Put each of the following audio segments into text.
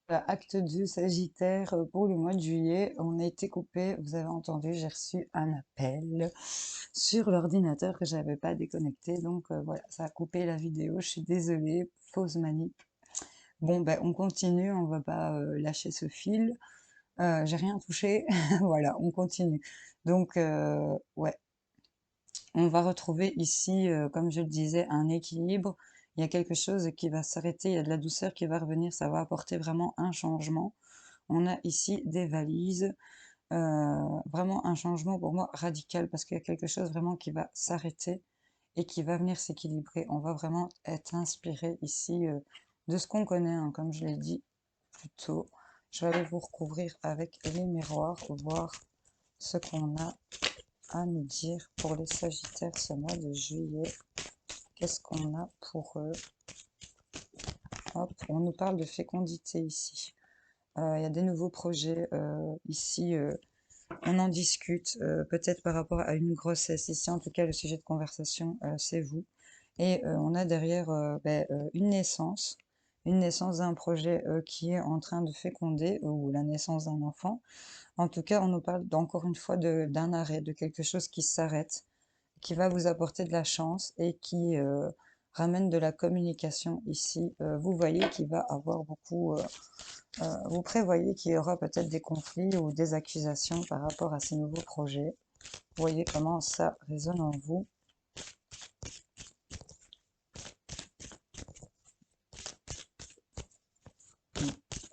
Acte 2, Sagittaire, pour le mois de juillet, on a été coupé, vous avez entendu, j'ai reçu un appel sur l'ordinateur que j'avais pas déconnecté, donc voilà, ça a coupé la vidéo, je suis désolée, fausse manip. Bon, ben on continue, on va pas lâcher ce fil. J'ai rien touché, voilà, on continue. Donc, ouais, on va retrouver ici, comme je le disais, un équilibre. Il y a quelque chose qui va s'arrêter, il y a de la douceur qui va revenir, ça va apporter vraiment un changement. On a ici des valises, vraiment un changement pour moi radical parce qu'il y a quelque chose vraiment qui va s'arrêter et qui va venir s'équilibrer. On va vraiment être inspiré ici de ce qu'on connaît, hein, comme je l'ai dit plus tôt. Je vais aller vous recouvrir avec les miroirs, voir ce qu'on a à nous dire pour les Sagittaires ce mois de juillet. Qu'est-ce qu'on a pour eux? Hop, on nous parle de fécondité ici. Il y a des nouveaux projets ici. On en discute, peut-être par rapport à une grossesse. Ici, en tout cas, le sujet de conversation, c'est vous. Et on a derrière une naissance d'un projet qui est en train de féconder, ou la naissance d'un enfant. En tout cas, on nous parle encore une fois d'un arrêt, de quelque chose qui s'arrête, qui va vous apporter de la chance et qui ramène de la communication ici. Vous voyez qu'il va avoir beaucoup... vous prévoyez qu'il y aura peut-être des conflits ou des accusations par rapport à ces nouveaux projets. Vous voyez comment ça résonne en vous.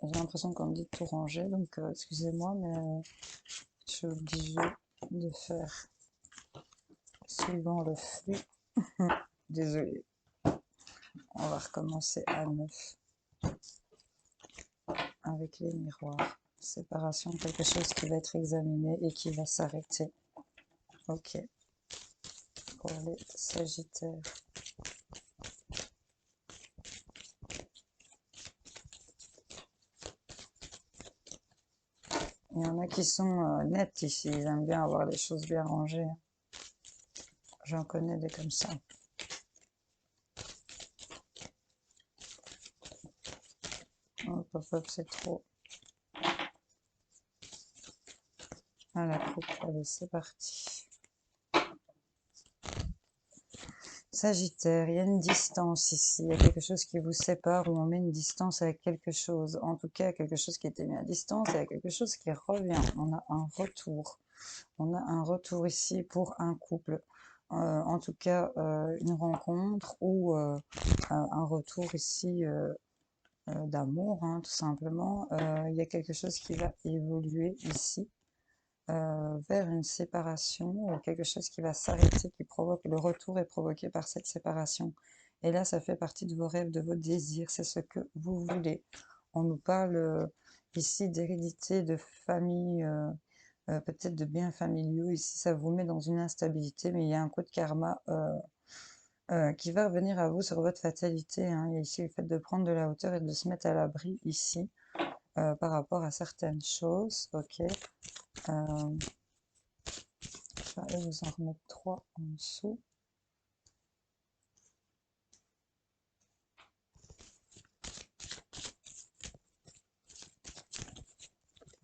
J'ai l'impression qu'on me dit de tout ranger, donc excusez-moi, mais je suis obligée de faire suivant le flux. Désolée, on va recommencer à neuf avec les miroirs. Séparation, quelque chose qui va être examiné et qui va s'arrêter. Ok, pour les Sagittaires. Il y en a qui sont nets ici, ils aiment bien avoir les choses bien rangées. J'en connais des comme ça. Hop, hop, hop, c'est trop. À la coupe, allez, c'est parti. Sagittaire, il y a une distance ici, il y a quelque chose qui vous sépare ou on met une distance avec quelque chose. En tout cas, quelque chose qui était mis à distance et il y a quelque chose qui revient. On a un retour. On a un retour ici pour un couple. En tout cas, une rencontre ou un retour ici d'amour, hein, tout simplement. Il y a quelque chose qui va évoluer ici vers une séparation ou quelque chose qui va s'arrêter, qui provoque le retour est provoqué par cette séparation. Et là, ça fait partie de vos rêves, de vos désirs, c'est ce que vous voulez. On nous parle ici d'hérédité, de famille, peut-être de biens familiaux. Ici, ça vous met dans une instabilité, mais il y a un coup de karma qui va revenir à vous sur votre fatalité. Hein. Il y a ici le fait de prendre de la hauteur et de se mettre à l'abri ici par rapport à certaines choses. Ok. Je vais aller vous en remettre 3 en dessous.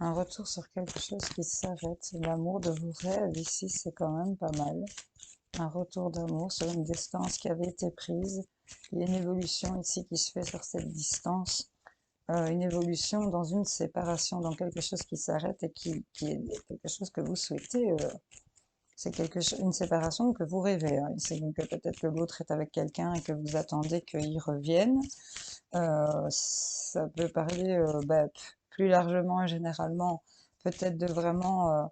Un retour sur quelque chose qui s'arrête. L'amour de vos rêves ici, c'est quand même pas mal. Un retour d'amour sur une distance qui avait été prise. Il y a une évolution ici qui se fait sur cette distance. Une évolution dans une séparation, dans quelque chose qui s'arrête et qui est quelque chose que vous souhaitez. C'est une séparation que vous rêvez. Hein. C'est que peut-être que l'autre est avec quelqu'un et que vous attendez qu'il revienne. Ça peut parler plus largement et généralement peut-être de vraiment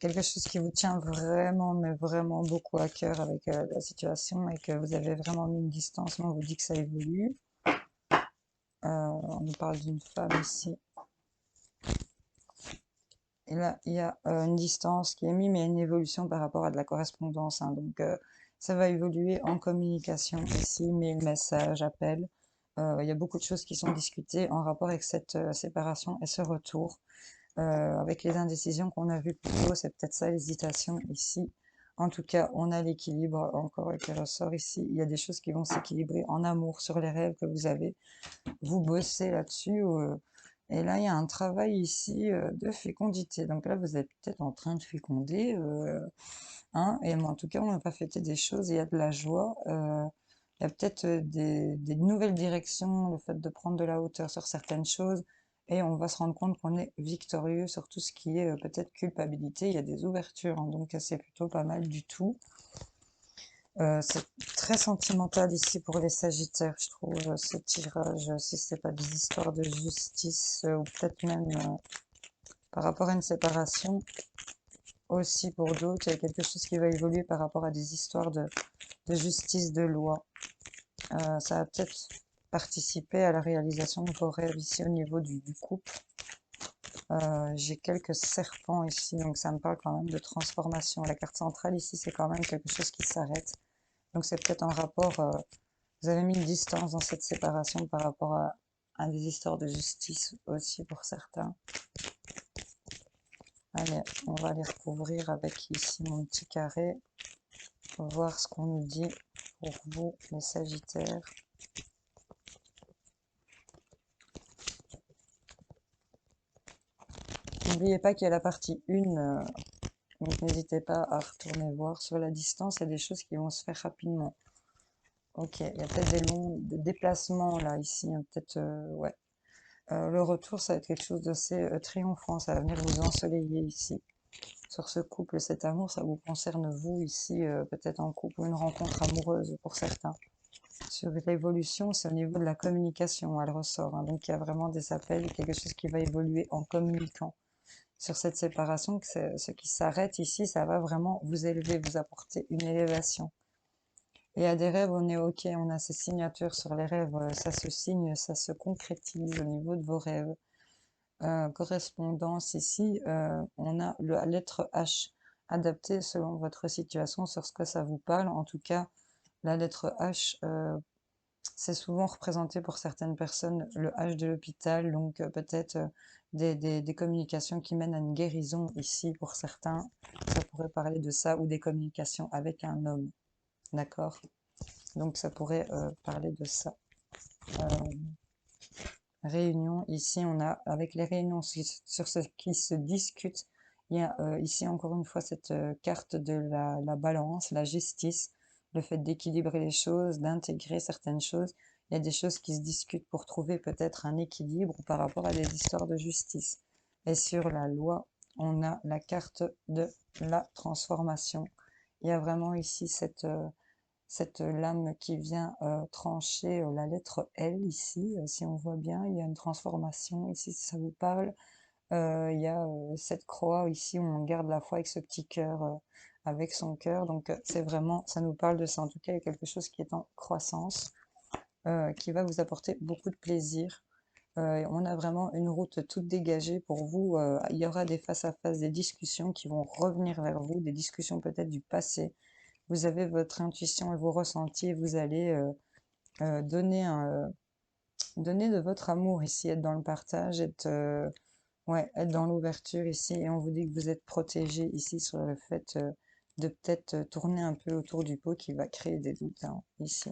quelque chose qui vous tient vraiment, mais vraiment beaucoup à cœur avec la situation et que vous avez vraiment mis une distance. Mais on vous dit que ça évolue. On nous parle d'une femme ici. Et là, il y a une distance qui est mise, mais une évolution par rapport à de la correspondance. Hein. Donc, ça va évoluer en communication ici, mail, message, appel. Il y a beaucoup de choses qui sont discutées en rapport avec cette séparation et ce retour. Avec les indécisions qu'on a vues plus tôt, c'est peut-être ça l'hésitation ici En tout cas, on a l'équilibre encore qui ressort ici. Il y a des choses qui vont s'équilibrer en amour sur les rêves que vous avez. Vous bossez là-dessus. Et là, il y a un travail ici de fécondité. Donc là, vous êtes peut-être en train de féconder. Hein, et en tout cas, on n'a pas fêté des choses. Il y a de la joie. Il y a peut-être des nouvelles directions, le fait de prendre de la hauteur sur certaines choses. Et on va se rendre compte qu'on est victorieux sur tout ce qui est peut-être culpabilité. Il y a des ouvertures, hein, donc c'est plutôt pas mal du tout. C'est très sentimental ici pour les Sagittaires, je trouve, ce tirage, si c'est pas des histoires de justice, ou peut-être même par rapport à une séparation, aussi pour d'autres, il y a quelque chose qui va évoluer par rapport à des histoires de justice, de loi. Ça va peut-être participer à la réalisation de vos rêves ici au niveau du couple. J'ai quelques serpents ici, donc ça me parle quand même de transformation. La carte centrale ici, c'est quand même quelque chose qui s'arrête. Donc c'est peut-être un rapport, vous avez mis une distance dans cette séparation par rapport à des histoires de justice aussi pour certains. Allez, on va les recouvrir avec ici mon petit carré pour voir ce qu'on nous dit pour vous, les Sagittaires. N'oubliez pas qu'il y a la partie 1, donc n'hésitez pas à retourner voir. Sur la distance, il y a des choses qui vont se faire rapidement. Ok, il y a peut-être des longs déplacements là, ici, hein, peut-être, ouais. Le retour, ça va être quelque chose d'assez triomphant, ça va venir vous ensoleiller ici. Sur ce couple, cet amour, ça vous concerne vous ici, peut-être en couple ou une rencontre amoureuse pour certains. Sur l'évolution, c'est au niveau de la communication, elle ressort, hein, donc il y a vraiment des appels, quelque chose qui va évoluer en communiquant. Sur cette séparation, ce qui s'arrête ici, ça va vraiment vous élever, vous apporter une élévation. Et à des rêves, on est OK, on a ces signatures sur les rêves, ça se signe, ça se concrétise au niveau de vos rêves. Correspondance ici, on a la lettre H adaptée selon votre situation sur ce que ça vous parle. En tout cas, la lettre H, c'est souvent représenté pour certaines personnes le H de l'hôpital, donc peut-être des communications qui mènent à une guérison ici pour certains. Ça pourrait parler de ça ou des communications avec un homme. D'accord? Donc ça pourrait parler de ça. Réunion, ici on a avec les réunions sur ce qui se discute. Il y a ici encore une fois cette carte de la balance, la justice, le fait d'équilibrer les choses, d'intégrer certaines choses. Il y a des choses qui se discutent pour trouver peut-être un équilibre par rapport à des histoires de justice. Et sur la loi, on a la carte de la transformation. Il y a vraiment ici cette lame qui vient trancher la lettre L ici, si on voit bien, il y a une transformation ici, si ça vous parle. Il y a cette croix ici où on garde la foi avec ce petit cœur, avec son cœur. Donc c'est vraiment, ça nous parle de ça. En tout cas, il y a quelque chose qui est en croissance, qui va vous apporter beaucoup de plaisir. On a vraiment une route toute dégagée pour vous. Il y aura des face-à-face, des discussions qui vont revenir vers vous, des discussions peut-être du passé. Vous avez votre intuition et vos ressentis, vous allez donner, donner de votre amour ici, être dans le partage, ouais, être dans l'ouverture ici, et on vous dit que vous êtes protégé ici sur le fait de peut-être tourner un peu autour du pot qui va créer des doutes, hein, ici.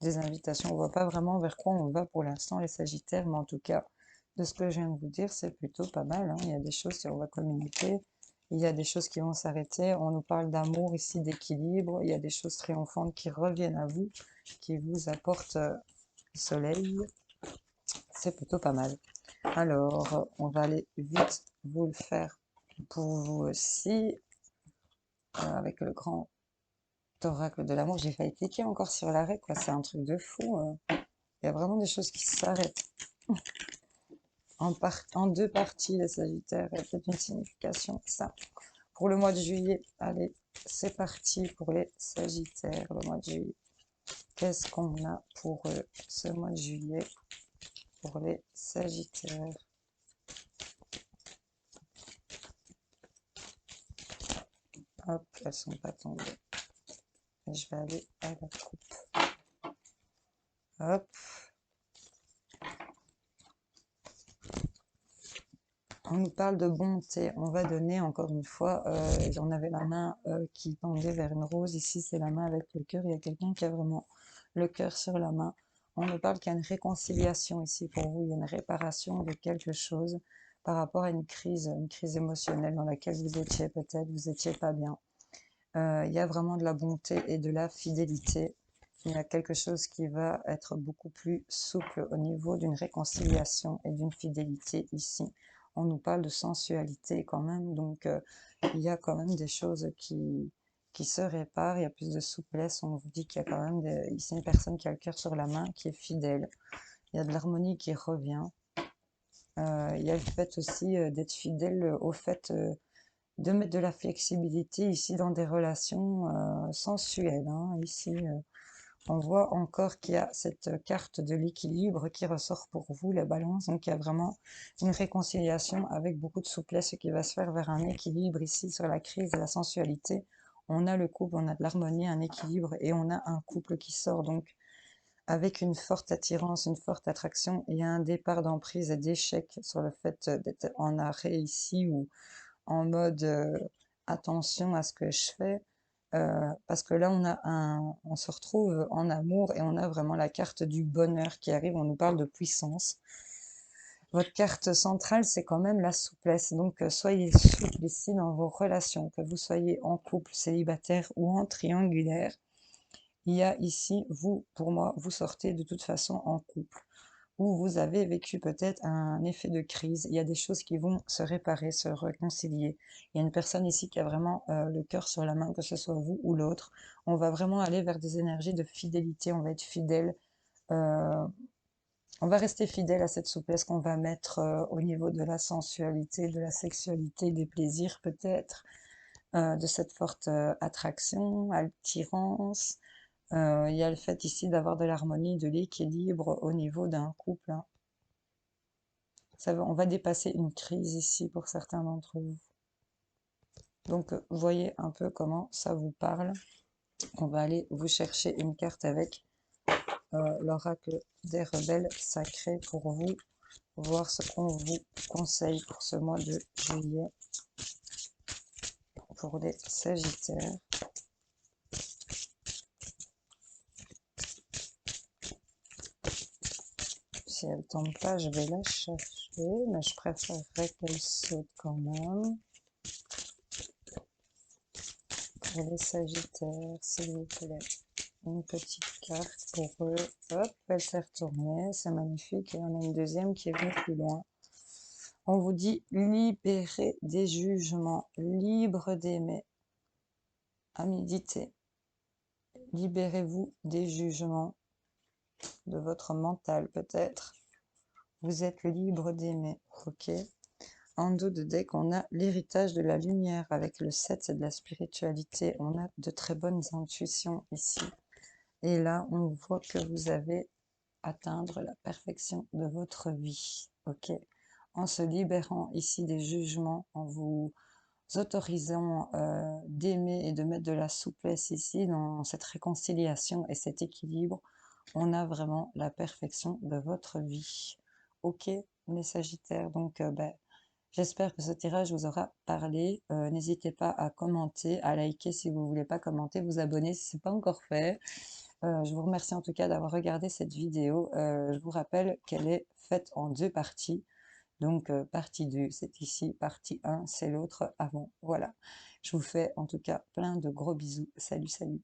Des invitations, on voit pas vraiment vers quoi on va pour l'instant les Sagittaires, mais en tout cas, de ce que je viens de vous dire, c'est plutôt pas mal, hein. Il y a des choses sur on va communiquer, il y a des choses qui vont s'arrêter, on nous parle d'amour ici, d'équilibre, il y a des choses triomphantes qui reviennent à vous, qui vous apportent soleil, c'est plutôt pas mal. Alors, on va aller vite vous le faire pour vous aussi, avec le grand oracle de l'amour. J'ai failli cliquer encore sur l'arrêt, quoi. C'est un truc de fou. Il y a vraiment des choses qui s'arrêtent. En deux parties, les Sagittaires, il y a peut-être une signification, ça. Pour le mois de juillet, allez, c'est parti pour les Sagittaires, le mois de juillet. Qu'est-ce qu'on a pour ce mois de juillet, pour les Sagittaires? Hop, elles sont pas tombées. Et je vais aller à la coupe. Hop. On nous parle de bonté, on va donner encore une fois, on avait la main qui tendait vers une rose, ici c'est la main avec le cœur, il y a quelqu'un qui a vraiment le cœur sur la main. On nous parle qu'il y a une réconciliation ici pour vous, il y a une réparation de quelque chose par rapport à une crise émotionnelle dans laquelle vous étiez peut-être, vous étiez pas bien. Il y a vraiment de la bonté et de la fidélité. Il y a quelque chose qui va être beaucoup plus souple au niveau d'une réconciliation et d'une fidélité ici. On nous parle de sensualité quand même, donc il y a quand même des choses qui se réparent, il y a plus de souplesse. On vous dit qu'il y a quand même ici une personne qui a le cœur sur la main, qui est fidèle. Il y a de l'harmonie qui revient. Il y a le fait aussi d'être fidèle au fait de mettre de la flexibilité ici dans des relations sensuelles. Hein. Ici, on voit encore qu'il y a cette carte de l'équilibre qui ressort pour vous, la balance. Donc, il y a vraiment une réconciliation avec beaucoup de souplesse qui va se faire vers un équilibre ici sur la crise et la sensualité. On a le couple, on a de l'harmonie, un équilibre et on a un couple qui sort. Donc, avec une forte attirance, une forte attraction, il y a un départ d'emprise et d'échec sur le fait d'être en arrêt ici ou en mode attention à ce que je fais, parce que là on se retrouve en amour et on a vraiment la carte du bonheur qui arrive, on nous parle de puissance. Votre carte centrale, c'est quand même la souplesse, donc soyez souple ici dans vos relations, que vous soyez en couple, célibataire ou en triangulaire. Il y a ici, vous, pour moi, vous sortez de toute façon en couple où vous avez vécu peut-être un effet de crise. Il y a des choses qui vont se réparer, se réconcilier. Il y a une personne ici qui a vraiment le cœur sur la main, que ce soit vous ou l'autre. On va vraiment aller vers des énergies de fidélité, on va être fidèle. euh, on va rester fidèle à cette souplesse qu'on va mettre au niveau de la sensualité, de la sexualité, des plaisirs peut-être, de cette forte attraction, attirance. Il y a le fait ici d'avoir de l'harmonie, de l'équilibre au niveau d'un couple. Hein. On va dépasser une crise ici pour certains d'entre vous. Donc, voyez un peu comment ça vous parle. On va aller vous chercher une carte avec l'oracle des rebelles sacrés pour vous, voir ce qu'on vous conseille pour ce mois de juillet pour les Sagittaires. Si elle tombe pas, je vais la chercher, mais je préférerais qu'elle saute quand même. Pour les Sagittaires, s'il vous plaît. Une petite carte pour eux. Hop, elle s'est retournée. C'est magnifique. Et on a une deuxième qui est venue plus loin. On vous dit libérez des jugements, libre d'aimer. À méditer. Libérez-vous des jugements, de votre mental peut-être. Vous êtes libre d'aimer. Ok. En dos de deck, on a l'héritage de la lumière avec le 7, c'est de la spiritualité. On a de très bonnes intuitions ici. Et là, on voit que vous avez atteindre la perfection de votre vie. Ok. En se libérant ici des jugements, en vous autorisant d'aimer et de mettre de la souplesse ici dans cette réconciliation et cet équilibre, on a vraiment la perfection de votre vie. Ok, les Sagittaires. Donc, j'espère que ce tirage vous aura parlé. N'hésitez pas à commenter, à liker si vous ne voulez pas commenter, vous abonner si ce n'est pas encore fait. Je vous remercie en tout cas d'avoir regardé cette vidéo. Je vous rappelle qu'elle est faite en 2 parties. Donc, partie 2, c'est ici. Partie 1, c'est l'autre avant. Voilà. Je vous fais en tout cas plein de gros bisous. Salut, salut.